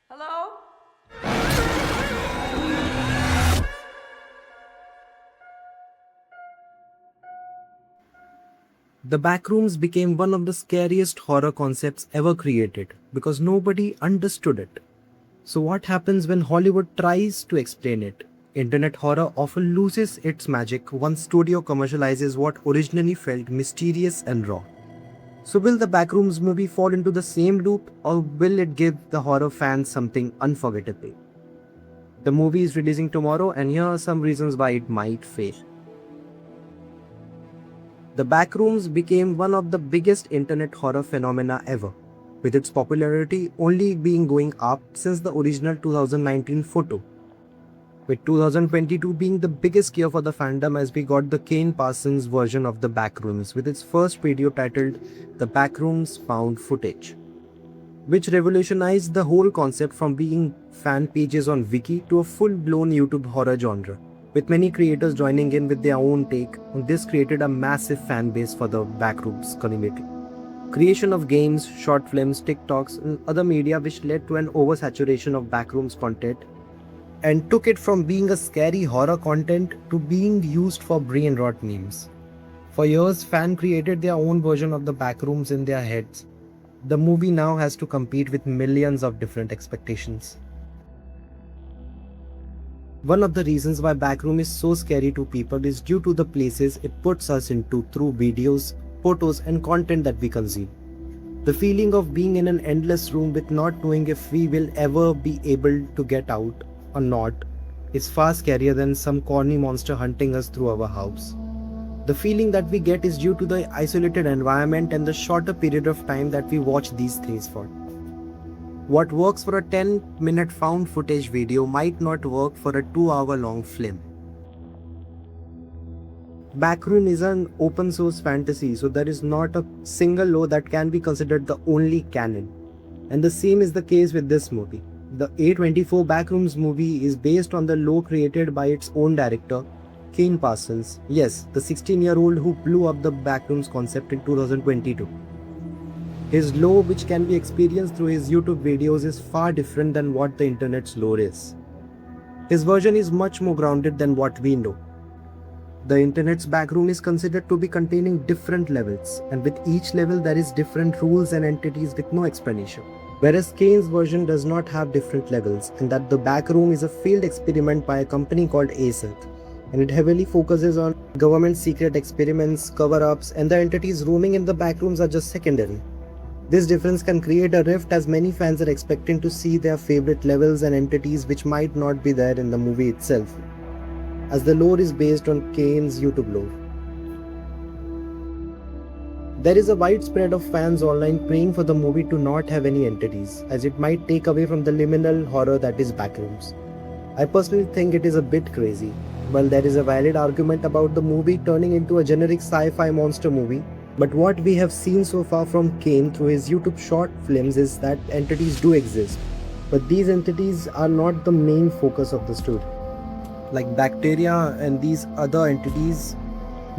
Hello? The Backrooms became one of the scariest horror concepts ever created because nobody understood it. So, what happens when Hollywood tries to explain it? Internet horror often loses its magic once studio commercializes what originally felt mysterious and raw. So, will the Backrooms movie fall into the same loop or will it give the horror fans something unforgettable? The movie is releasing tomorrow, and here are some reasons why it might fail. The Backrooms became one of the biggest internet horror phenomena ever, with its popularity only being going up since the original 2019 photo. With 2022 being the biggest year for the fandom as we got the Kane Parsons version of the Backrooms with its first video titled The Backrooms Found Footage, which revolutionized the whole concept from being fan pages on Wiki to a full-blown YouTube horror genre. With many creators joining in with their own take, this created a massive fan base for the Backrooms community. Creation of games, short films, TikToks, and other media which led to an oversaturation of Backrooms content and took it from being a scary horror content to being used for brain rot memes. For years, fans created their own version of the Backrooms in their heads. The movie now has to compete with millions of different expectations. One of the reasons why Backroom is so scary to people is due to the places it puts us into through videos, photos, and content that we consume. The feeling of being in an endless room with not knowing if we will ever be able to get out or not is far scarier than some corny monster hunting us through our house. The feeling that we get is due to the isolated environment and the shorter period of time that we watch these things for. What works for a 10-minute found footage video might not work for a 2-hour long film. Backroom is an open source fantasy, so there is not a single law that can be considered the only canon. And the same is the case with this movie. The A24 Backrooms movie is based on the law created by its own director, Kane Parsons. Yes, the 16-year-old who blew up the Backrooms concept in 2022. His lore, which can be experienced through his YouTube videos, is far different than what the internet's lore is. His version is much more grounded than what we know. The internet's backroom is considered to be containing different levels, and with each level there is different rules and entities with no explanation. Whereas Kane's version does not have different levels, and that the backroom is a failed experiment by a company called ASET, and it heavily focuses on government secret experiments, cover-ups, and the entities roaming in the backrooms are just secondary. This difference can create a rift as many fans are expecting to see their favorite levels and entities which might not be there in the movie itself, as the lore is based on Kane's YouTube lore. There is a wide spread of fans online praying for the movie to not have any entities, as it might take away from the liminal horror that is Backrooms. I personally think it is a bit crazy. While there is a valid argument about the movie turning into a generic sci-fi monster movie, but what we have seen so far from Kane through his YouTube short films is that entities do exist, but these entities are not the main focus of the story. Like bacteria and these other entities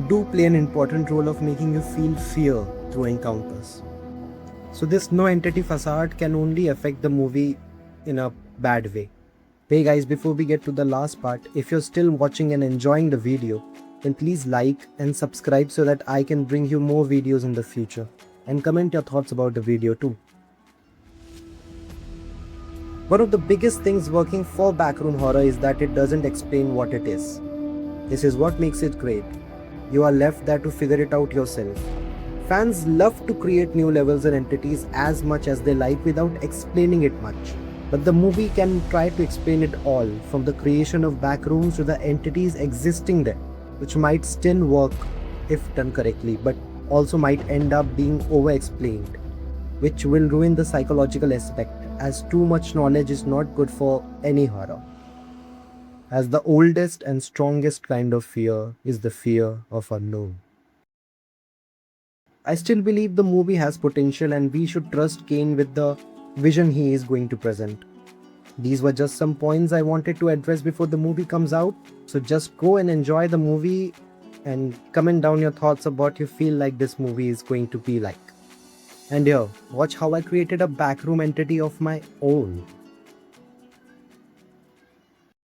do play an important role of making you feel fear through encounters. So this no entity facade can only affect the movie in a bad way. Hey guys, before we get to the last part, if you're still watching and enjoying the video, then please like and subscribe so that I can bring you more videos in the future, and comment your thoughts about the video too. One of the biggest things working for backroom horror is that it doesn't explain what it is. This is what makes it great. You are left there to figure it out yourself. Fans love to create new levels and entities as much as they like without explaining it much. But the movie can try to explain it all, from the creation of backrooms to the entities existing there, which might still work if done correctly, but also might end up being over-explained, which will ruin the psychological aspect, as too much knowledge is not good for any horror. As the oldest and strongest kind of fear is the fear of unknown. I still believe the movie has potential and we should trust Kane with the vision he is going to present. These were just some points I wanted to address before the movie comes out. So just go and enjoy the movie and comment down your thoughts of what you feel like this movie is going to be like. And here, watch how I created a backroom entity of my own.